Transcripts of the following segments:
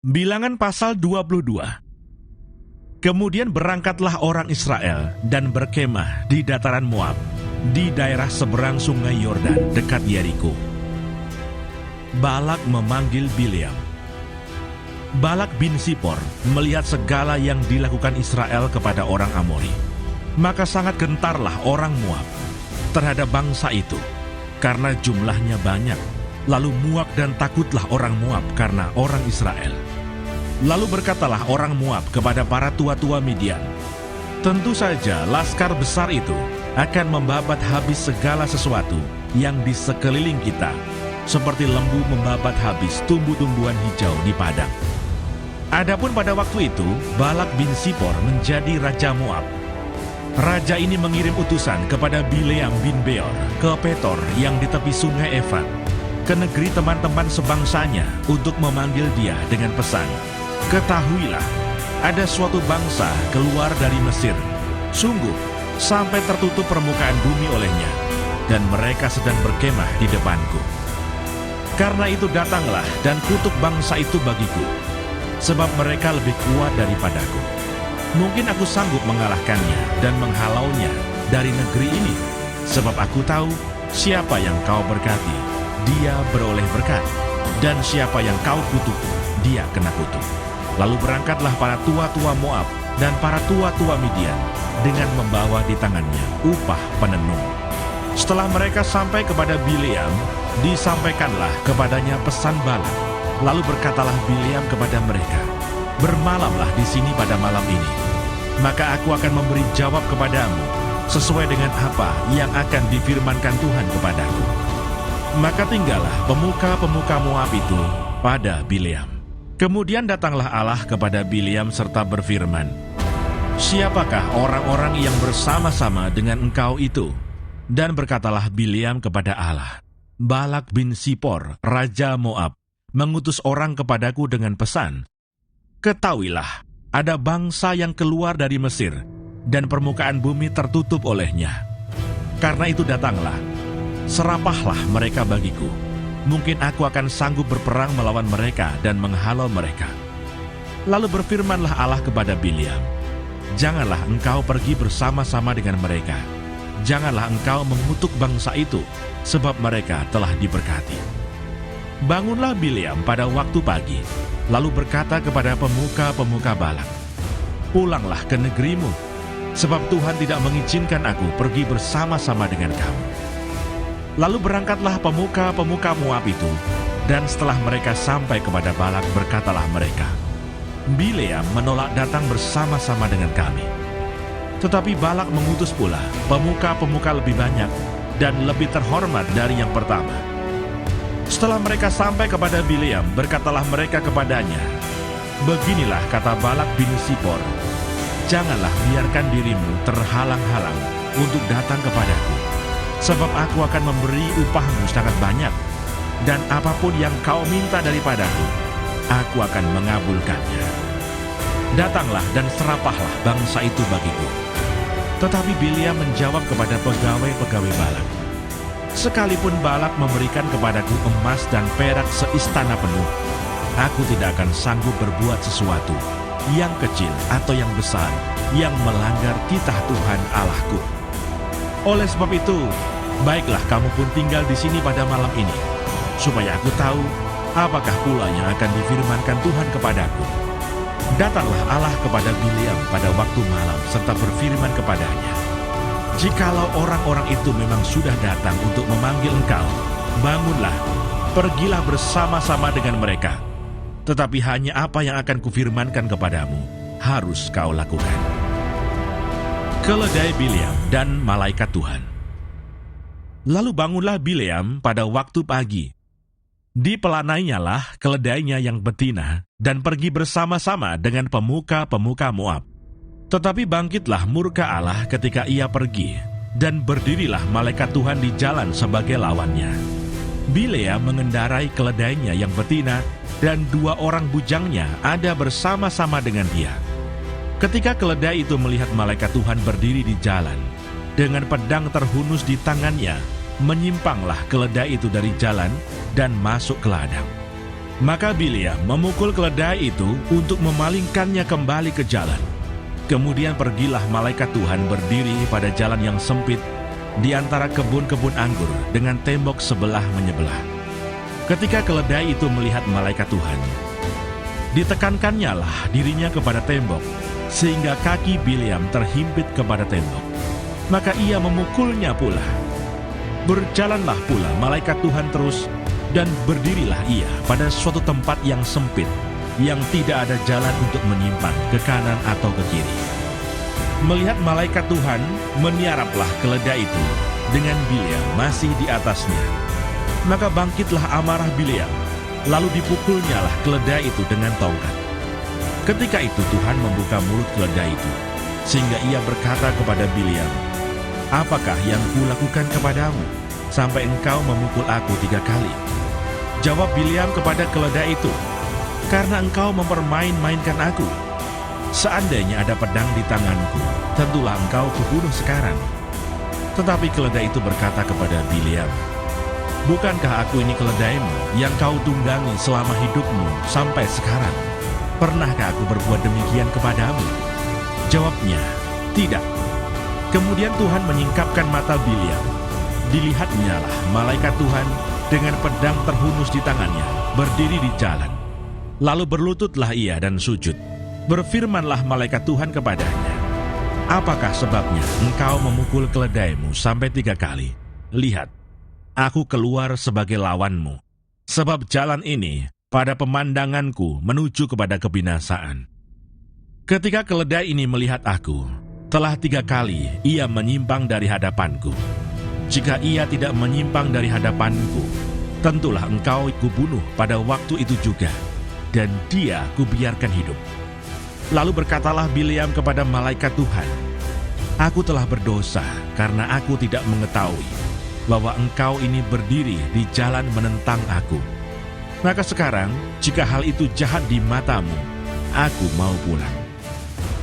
Bilangan pasal 22. Kemudian berangkatlah orang Israel dan berkemah di dataran Moab, di daerah seberang sungai Yordan dekat Yeriko. Balak memanggil Bileam. Balak bin Sipor melihat segala yang dilakukan Israel kepada orang Amori. Maka sangat gentarlah orang Moab terhadap bangsa itu, karena jumlahnya banyak. Lalu muak dan takutlah orang Moab karena orang Israel. Lalu berkatalah orang Moab kepada para tua-tua Midian, "Tentu saja laskar besar itu akan membabat habis segala sesuatu yang di sekeliling kita, seperti lembu membabat habis tumbuh-tumbuhan hijau di padang." Adapun pada waktu itu, Balak bin Sipor menjadi raja Moab. Raja ini mengirim utusan kepada Bileam bin Beor ke Petor yang di tepi sungai Efrat, ke negeri teman-teman sebangsanya untuk memanggil dia dengan pesan, "Ketahuilah, ada suatu bangsa keluar dari Mesir, sungguh sampai tertutup permukaan bumi olehnya, dan mereka sedang berkemah di depanku. Karena itu datanglah dan kutuk bangsa itu bagiku, sebab mereka lebih kuat daripadaku. Mungkin aku sanggup mengalahkannya dan menghalaunya dari negeri ini, sebab aku tahu siapa yang kau berkati, dia beroleh berkat, dan siapa yang kau kutuk, dia kena kutuk." Lalu berangkatlah para tua-tua Moab dan para tua-tua Midian dengan membawa di tangannya upah penenung. Setelah mereka sampai kepada Bileam, disampaikanlah kepadanya pesan Balak. Lalu berkatalah Bileam kepada mereka, "Bermalamlah di sini pada malam ini, maka aku akan memberi jawab kepadamu sesuai dengan apa yang akan difirmankan Tuhan kepadaku." Maka tinggallah pemuka-pemuka Moab itu pada Bileam. Kemudian datanglah Allah kepada Bileam serta berfirman, "Siapakah orang-orang yang bersama-sama dengan engkau itu?" Dan berkatalah Bileam kepada Allah, "Balak bin Sipor, raja Moab, mengutus orang kepadaku dengan pesan, 'Ketahuilah, ada bangsa yang keluar dari Mesir, dan permukaan bumi tertutup olehnya. Karena itu datanglah, serapahlah mereka bagiku. Mungkin aku akan sanggup berperang melawan mereka dan menghalau mereka.' Lalu berfirmanlah Allah kepada Bileam, 'Janganlah engkau pergi bersama-sama dengan mereka. Janganlah engkau mengutuk bangsa itu, sebab mereka telah diberkati.' Bangunlah Bileam pada waktu pagi, lalu berkata kepada pemuka-pemuka Balak, 'Pulanglah ke negerimu, sebab Tuhan tidak mengizinkan aku pergi bersama-sama dengan kamu.' Lalu berangkatlah pemuka-pemuka Moab itu, dan setelah mereka sampai kepada Balak berkatalah mereka, 'Bileam menolak datang bersama-sama dengan kami.' Tetapi Balak mengutus pula pemuka-pemuka lebih banyak dan lebih terhormat dari yang pertama. Setelah mereka sampai kepada Bileam, berkatalah mereka kepadanya, 'Beginilah kata Balak bin Sipor, janganlah biarkan dirimu terhalang-halang untuk datang kepadaku, sebab aku akan memberi upahmu sangat banyak, dan apapun yang kau minta daripadaku, aku akan mengabulkannya. Datanglah dan serapahlah bangsa itu bagiku.' Tetapi Bileam menjawab kepada pegawai-pegawai Balak, 'Sekalipun Balak memberikan kepadaku emas dan perak seistana penuh, aku tidak akan sanggup berbuat sesuatu, yang kecil atau yang besar, yang melanggar titah Tuhan Allahku. Oleh sebab itu, baiklah kamu pun tinggal di sini pada malam ini, supaya aku tahu apakah pula yang akan difirmankan Tuhan kepadaku.' Datanglah Allah kepada Bileam pada waktu malam serta berfirman kepadanya, 'Jikalau orang-orang itu memang sudah datang untuk memanggil engkau, bangunlah, pergilah bersama-sama dengan mereka. Tetapi hanya apa yang akan kufirmankan kepadamu, harus kau lakukan.' Keledai Bileam dan malaikat Tuhan. Lalu bangunlah Bileam pada waktu pagi. Dipelanainya keledainya yang betina dan pergi bersama-sama dengan pemuka-pemuka Moab. Tetapi bangkitlah murka Allah ketika ia pergi, dan berdirilah malaikat Tuhan di jalan sebagai lawannya. Bileam mengendarai keledainya yang betina, dan 2 orang bujangnya ada bersama-sama dengan dia. Ketika keledai itu melihat malaikat Tuhan berdiri di jalan, dengan pedang terhunus di tangannya, menyimpanglah keledai itu dari jalan dan masuk ke ladang. Maka Bileam memukul keledai itu untuk memalingkannya kembali ke jalan. Kemudian pergilah malaikat Tuhan berdiri pada jalan yang sempit di antara kebun-kebun anggur dengan tembok sebelah menyebelah. Ketika keledai itu melihat malaikat Tuhan, ditekankannya lah dirinya kepada tembok, sehingga kaki Bileam terhimpit kepada tembok. Maka ia memukulnya pula. Berjalanlah pula malaikat Tuhan terus, dan berdirilah ia pada suatu tempat yang sempit, yang tidak ada jalan untuk menyimpang ke kanan atau ke kiri. Melihat malaikat Tuhan, meniaraplah keledai itu dengan Bileam masih di atasnya. Maka bangkitlah amarah Bileam, lalu dipukulnyalah keledai itu dengan tongkat. Ketika itu Tuhan membuka mulut keledai itu, sehingga ia berkata kepada Bileam, "Apakah yang kulakukan kepadamu, sampai engkau memukul aku 3 kali?" Jawab Bileam kepada keledai itu, "Karena engkau mempermain-mainkan aku. Seandainya ada pedang di tanganku, tentulah engkau kubunuh sekarang." Tetapi keledai itu berkata kepada Bileam, "Bukankah aku ini keledaimu yang kau tunggangi selama hidupmu sampai sekarang? Pernahkah aku berbuat demikian kepadamu?" Jawabnya, "Tidak." Kemudian Tuhan menyingkapkan mata Bileam. Dilihatnya lah malaikat Tuhan dengan pedang terhunus di tangannya, berdiri di jalan. Lalu berlututlah ia dan sujud. Berfirmanlah malaikat Tuhan kepadanya, "Apakah sebabnya engkau memukul keledaimu sampai 3 kali? Lihat, aku keluar sebagai lawanmu, sebab jalan ini pada pemandanganku menuju kepada kebinasaan." Ketika keledai ini melihat aku, telah 3 kali ia menyimpang dari hadapanku. Jika ia tidak menyimpang dari hadapanku, tentulah engkau kubunuh pada waktu itu juga, dan dia kubiarkan hidup. Lalu berkatalah Bileam kepada malaikat Tuhan, "Aku telah berdosa karena aku tidak mengetahui bahwa engkau ini berdiri di jalan menentang aku. Maka sekarang, jika hal itu jahat di matamu, aku mau pulang."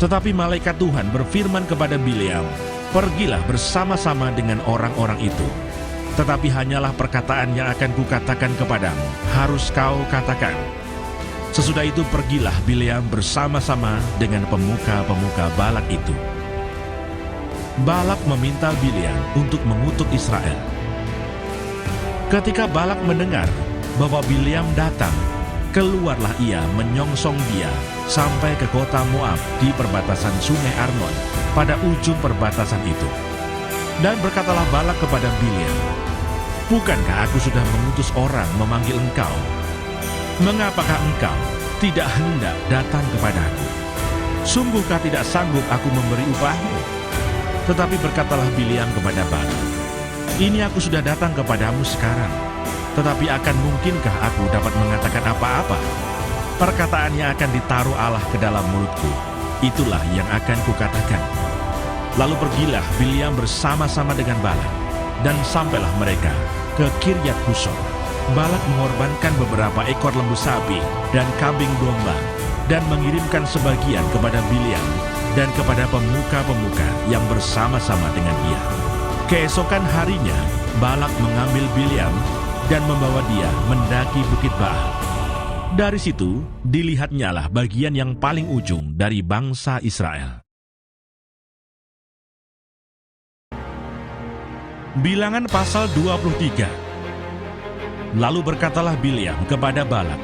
Tetapi malaikat Tuhan berfirman kepada Bileam, "Pergilah bersama-sama dengan orang-orang itu. Tetapi hanyalah perkataan yang akan kukatakan kepadamu, harus kau katakan." Sesudah itu pergilah Bileam bersama-sama dengan pemuka-pemuka Balak itu. Balak meminta Bileam untuk mengutuk Israel. Ketika Balak mendengar bahwa Bileam datang, keluarlah ia menyongsong dia sampai ke kota Moab di perbatasan sungai Arnon pada ujung perbatasan itu. Dan berkatalah Balak kepada Bileam, "Bukankah aku sudah mengutus orang memanggil engkau? Mengapakah engkau tidak hendak datang kepadaku? Sungguhkah tidak sanggup aku memberi upahmu?" Tetapi berkatalah Bileam kepada Balak, "Ini aku sudah datang kepadamu sekarang, tetapi akan mungkinkah aku dapat mengatakan apa-apa? Perkataan yang akan ditaruh Allah ke dalam mulutku, itulah yang akan kukatakan." Lalu pergilah Bileam bersama-sama dengan Balak, dan sampailah mereka ke Kiryat Husor. Balak mengorbankan beberapa ekor lembu sapi dan kambing domba, dan mengirimkan sebagian kepada Bileam dan kepada pemuka-pemuka yang bersama-sama dengan dia. Keesokan harinya, Balak mengambil Bileam dan membawa dia mendaki Bukit Baal. Dari situ, dilihatnyalah bagian yang paling ujung dari bangsa Israel. Bilangan pasal 23. Lalu berkatalah Bileam kepada Balak,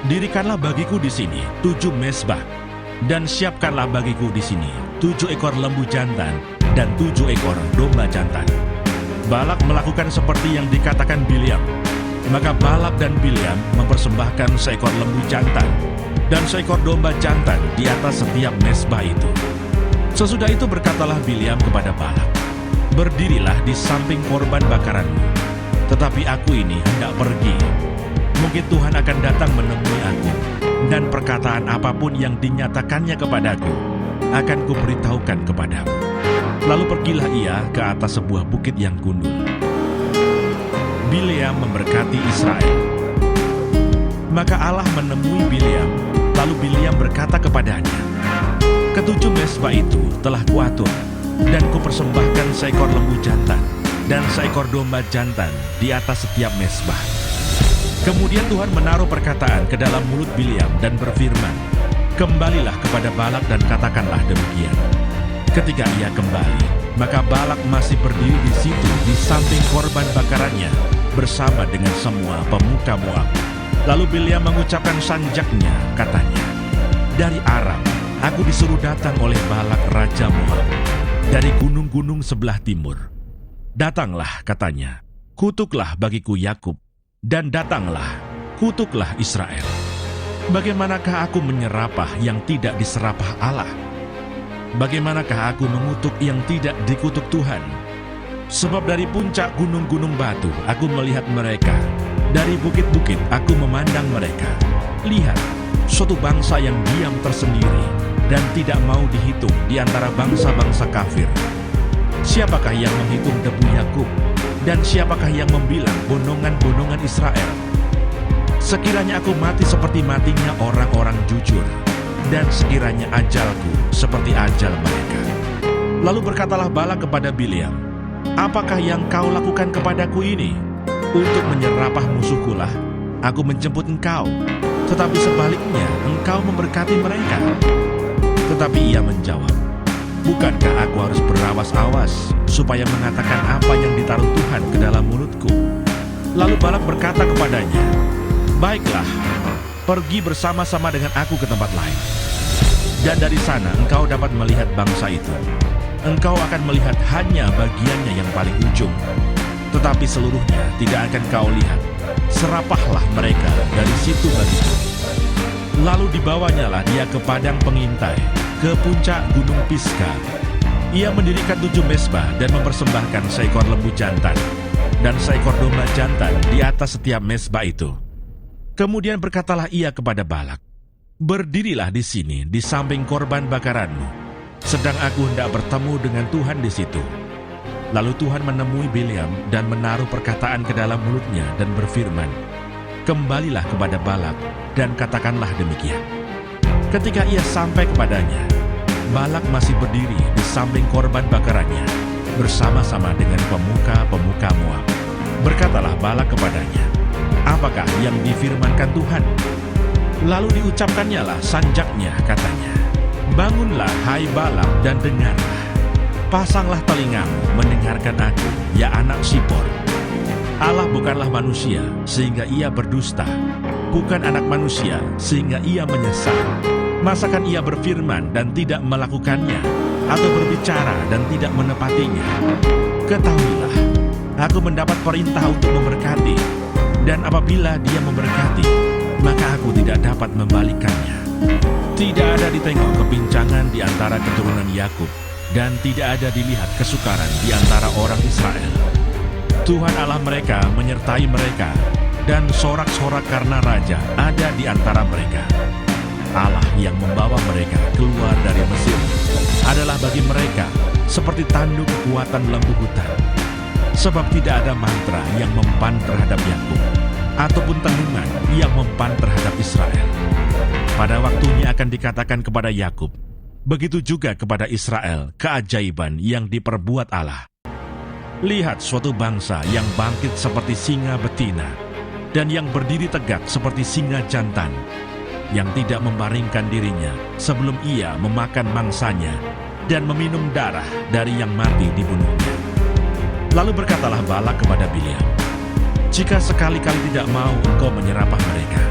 "Dirikanlah bagiku di sini 7 mezbah, dan siapkanlah bagiku di sini 7 ekor lembu jantan dan 7 ekor domba jantan." Balak melakukan seperti yang dikatakan Bileam. Maka Balak dan Bileam mempersembahkan seekor lembu jantan dan seekor domba jantan di atas setiap mezbah itu. Sesudah itu berkatalah Bileam kepada Balak, "Berdirilah di samping korban bakaranmu, tetapi aku ini hendak pergi. Mungkin Tuhan akan datang menemui aku, dan perkataan apapun yang dinyatakannya kepadaku akan kuberitahukan kepadamu." Lalu pergilah ia ke atas sebuah bukit yang gundul. Bileam memberkati Israel. Maka Allah menemui Bileam, lalu Bileam berkata kepadanya, "Ketujuh mezbah itu telah kuatur, dan kupersembahkan seekor lembu jantan dan seekor domba jantan di atas setiap mezbah. Kemudian Tuhan menaruh perkataan ke dalam mulut Bileam dan berfirman, "Kembalilah kepada Balak dan katakanlah demikian." Ketika ia kembali, maka Balak masih berdiri di situ di samping korban bakarannya bersama dengan semua pemuka Moab. Lalu Bileam mengucapkan sanjaknya, katanya, "Dari Aram, aku disuruh datang oleh Balak Raja Moab, dari gunung-gunung sebelah timur. Datanglah," katanya, "kutuklah bagiku Yakub, dan datanglah, kutuklah Israel. Bagaimanakah aku menyerapah yang tidak diserapah Allah? Bagaimanakah aku mengutuk yang tidak dikutuk Tuhan? Sebab dari puncak gunung-gunung batu aku melihat mereka, dari bukit-bukit aku memandang mereka. Lihat, suatu bangsa yang diam tersendiri dan tidak mau dihitung di antara bangsa-bangsa kafir. Siapakah yang menghitung debu Yakub, dan siapakah yang membilang bonongan-bonongan Israel? Sekiranya aku mati seperti matinya orang-orang jujur, dan sekiranya ajalku seperti ajal mereka." Lalu berkatalah Balak kepada Bileam, "Apakah yang kau lakukan kepadaku ini? Untuk menyerapah musuhkulah aku menjemput engkau, tetapi sebaliknya engkau memberkati mereka." Tetapi ia menjawab, "Bukankah aku harus berawas-awas supaya mengatakan apa yang ditaruh Tuhan ke dalam mulutku?" Lalu Balak berkata kepadanya, "Baiklah, pergi bersama-sama dengan aku ke tempat lain. Dan dari sana engkau dapat melihat bangsa itu. Engkau akan melihat hanya bagiannya yang paling ujung, tetapi seluruhnya tidak akan kau lihat. Serapahlah mereka dari situ bagiku." Lalu dibawanyalah dia ke padang pengintai, ke puncak gunung Pisga. Ia mendirikan 7 mezbah dan mempersembahkan seekor lembu jantan dan seekor domba jantan di atas setiap mezbah itu. Kemudian berkatalah ia kepada Balak, "Berdirilah di sini di samping korban bakaranmu, sedang aku hendak bertemu dengan Tuhan di situ." Lalu Tuhan menemui Bileam dan menaruh perkataan ke dalam mulutnya dan berfirman, "Kembalilah kepada Balak dan katakanlah demikian." Ketika ia sampai kepadanya, Balak masih berdiri di samping korban bakarannya bersama-sama dengan pemuka-pemuka Moab. Berkatalah Balak kepadanya, "Apakah yang difirmankan Tuhan?" Lalu diucapkannya lah sanjaknya, katanya, "Bangunlah hai Balak dan dengarlah. Pasanglah telingamu mendengarkan aku, ya anak Sipor. Allah bukanlah manusia sehingga ia berdusta, bukan anak manusia sehingga ia menyesal. Masakan ia berfirman dan tidak melakukannya, atau berbicara dan tidak menepatinya? Ketahuilah, aku mendapat perintah untuk memberkati, dan apabila dia memberkati, maka aku tidak dapat membalikannya. Tidak ada ditengok kepincangan di antara keturunan Yakub, dan tidak ada dilihat kesukaran di antara orang Israel. Tuhan Allah mereka menyertai mereka, dan sorak-sorak karena raja ada di antara mereka. Allah yang membawa mereka keluar dari Mesir adalah bagi mereka seperti tanduk kekuatan lembu hutan. Sebab tidak ada mantra yang mempan terhadap Yakub, ataupun tenungan yang mempan terhadap Israel. Pada waktunya akan dikatakan kepada Yakub, begitu juga kepada Israel, keajaiban yang diperbuat Allah. Lihat suatu bangsa yang bangkit seperti singa betina, dan yang berdiri tegak seperti singa jantan, yang tidak membaringkan dirinya sebelum ia memakan mangsanya, dan meminum darah dari yang mati dibunuhnya. Lalu berkatalah Balak kepada Bileam, "Jika sekali-kali tidak mau engkau menyerapah mereka,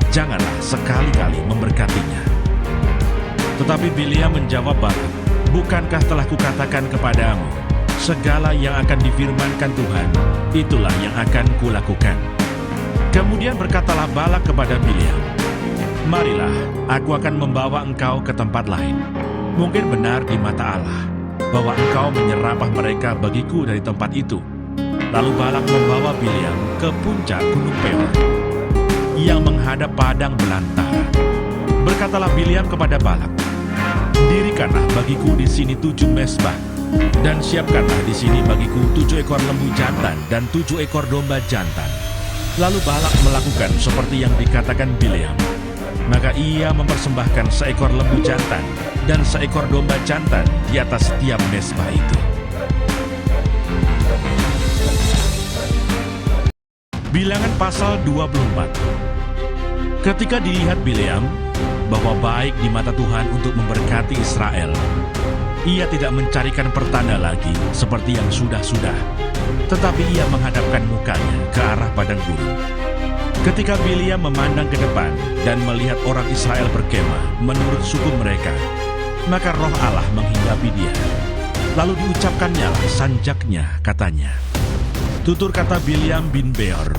janganlah sekali-kali memberkatinya." Tetapi Bileam menjawab Balak, "Bukankah telah kukatakan kepadamu, segala yang akan difirmankan Tuhan, itulah yang akan kulakukan." Kemudian berkatalah Balak kepada Bileam, "Marilah, aku akan membawa engkau ke tempat lain. Mungkin benar di mata Allah bahwa engkau menyerapah mereka bagiku dari tempat itu." Lalu Balak membawa Bileam ke puncak gunung Peor yang menghadap padang belantara. Berkatalah Bileam kepada Balak, "Dirikanlah bagiku di sini 7 mezbah, dan siapkanlah di sini bagiku 7 ekor lembu jantan dan 7 ekor domba jantan." Lalu Balak melakukan seperti yang dikatakan Bileam. Maka ia mempersembahkan seekor lembu jantan dan seekor domba jantan di atas setiap mezbah itu. Bilangan pasal 24. Ketika dilihat Bileam bahwa baik di mata Tuhan untuk memberkati Israel, ia tidak mencarikan pertanda lagi seperti yang sudah-sudah, tetapi ia menghadapkan mukanya ke arah padang gurun. Ketika Bileam memandang ke depan dan melihat orang Israel berkemah menurut suku mereka, maka roh Allah menghinggapi dia. Lalu diucapkannya sanjaknya, katanya, tutur kata Bileam bin Beor,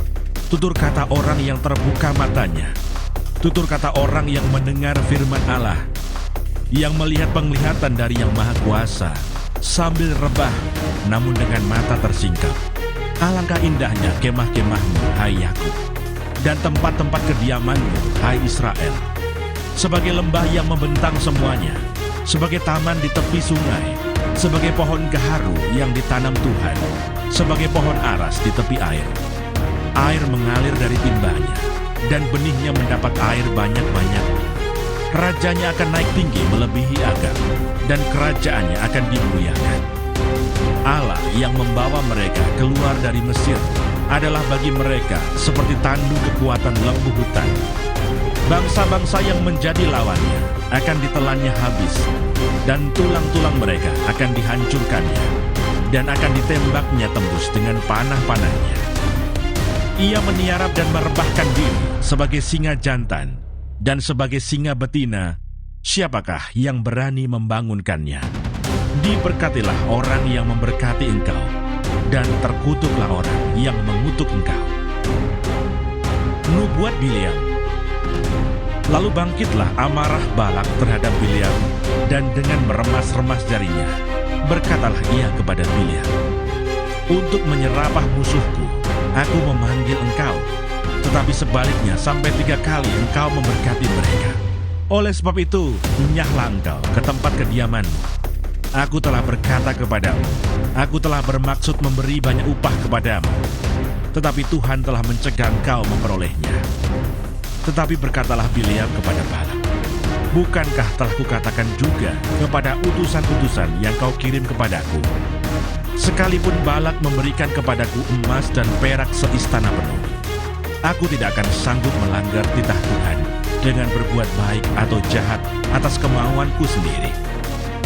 tutur kata orang yang terbuka matanya, tutur kata orang yang mendengar firman Allah, yang melihat penglihatan dari Yang Maha Kuasa, sambil rebah, namun dengan mata tersingkap. Alangkah indahnya kemah-kemahmu, hai Yakub, dan tempat-tempat kediamanmu, hai Israel. Sebagai lembah yang membentang semuanya, sebagai taman di tepi sungai, sebagai pohon gaharu yang ditanam Tuhan, sebagai pohon aras di tepi air. Air mengalir dari timbanya, dan benihnya mendapat air banyak-banyak. Rajanya akan naik tinggi melebihi Agag, dan kerajaannya akan dimuliakan. Allah yang membawa mereka keluar dari Mesir adalah bagi mereka seperti tandu kekuatan lembu hutan. Bangsa-bangsa yang menjadi lawannya akan ditelannya habis, dan tulang-tulang mereka akan dihancurkannya, dan akan ditembaknya tembus dengan panah-panahnya. Ia meniarap dan merebahkan diri sebagai singa jantan, dan sebagai singa betina, siapakah yang berani membangunkannya? Diberkatilah orang yang memberkati engkau, dan terkutuklah orang yang mengutuk engkau. Nubuat Bileam. Lalu bangkitlah amarah Balak terhadap Bileam, dan dengan meremas-remas jarinya, berkatalah ia kepada Bileam, untuk menyerapah musuhku, aku memanggil engkau, tetapi sebaliknya sampai 3 kali engkau memberkati mereka. Oleh sebab itu, nyahlah engkau ke tempat kediamanmu. Aku telah berkata kepadamu, aku telah bermaksud memberi banyak upah kepadamu, tetapi Tuhan telah mencegah engkau memperolehnya. Tetapi berkatalah Bileam kepada Balak, bukankah telah kukatakan juga kepada utusan-utusan yang kau kirim kepadaku, sekalipun Balak memberikan kepadaku emas dan perak seistana penuh, aku tidak akan sanggup melanggar titah Tuhan dengan berbuat baik atau jahat atas kemauanku sendiri.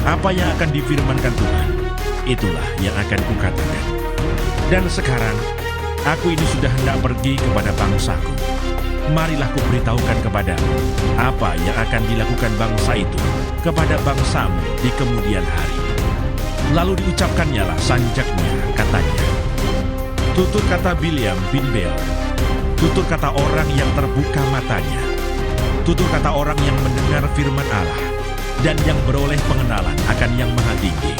Apa yang akan difirmankan Tuhan, itulah yang akan kukatakan. Dan sekarang, aku ini sudah hendak pergi kepada bangsaku. Marilah kuberitahukan kepadamu apa yang akan dilakukan bangsa itu kepada bangsamu di kemudian hari. Lalu diucapkannya sanjaknya, katanya, tutur kata Bileam bin Beor, tutur kata orang yang terbuka matanya, tutur kata orang yang mendengar firman Allah, dan yang beroleh pengenalan akan Yang Maha Tinggi,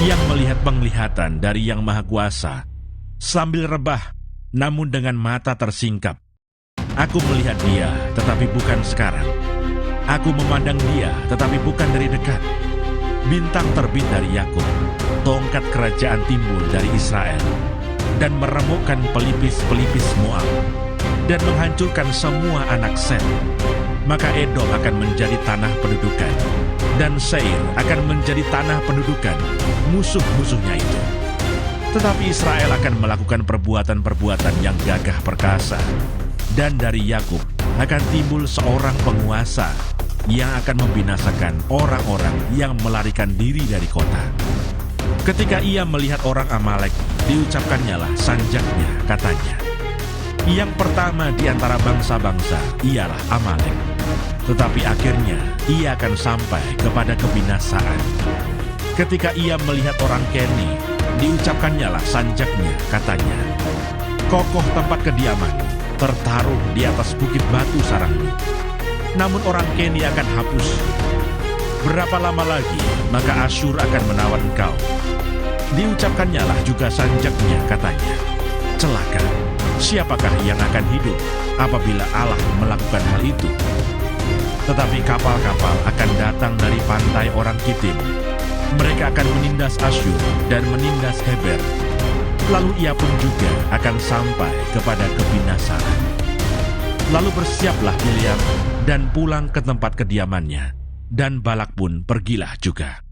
yang melihat penglihatan dari Yang Maha Kuasa, sambil rebah, namun dengan mata tersingkap. Aku melihat dia, tetapi bukan sekarang. Aku memandang dia, tetapi bukan dari dekat. Bintang terbit dari Yakub, tongkat kerajaan timbul dari Israel, dan meremukkan pelipis-pelipis Moab, dan menghancurkan semua anak Sem. Maka Edom akan menjadi tanah pendudukan, dan Seir akan menjadi tanah pendudukan musuh-musuhnya itu. Tetapi Israel akan melakukan perbuatan-perbuatan yang gagah perkasa, dan dari Yakub akan timbul seorang penguasa yang akan membinasakan orang-orang yang melarikan diri dari kota. Ketika ia melihat orang Amalek, diucapkannyalah sanjaknya, katanya, yang pertama di antara bangsa-bangsa ialah Amalek, tetapi akhirnya ia akan sampai kepada kebinasaan. Ketika ia melihat orang Keni, diucapkannyalah sanjaknya, katanya, kokoh tempat kediamanmu, tertaruh di atas bukit batu sarangmu. Namun orang Keni akan hapus. Berapa lama lagi, maka Asyur akan menawan engkau. Diucapkannyalah juga sanjaknya, katanya, celaka, siapakah yang akan hidup apabila Allah melakukan hal itu? Tetapi kapal-kapal akan datang dari pantai orang Kitim. Mereka akan menindas Asyur dan menindas Heber. Lalu ia pun juga akan sampai kepada kebinasaan. Lalu bersiaplah Bileam dan pulang ke tempat kediamannya, dan Balak pun pergilah juga.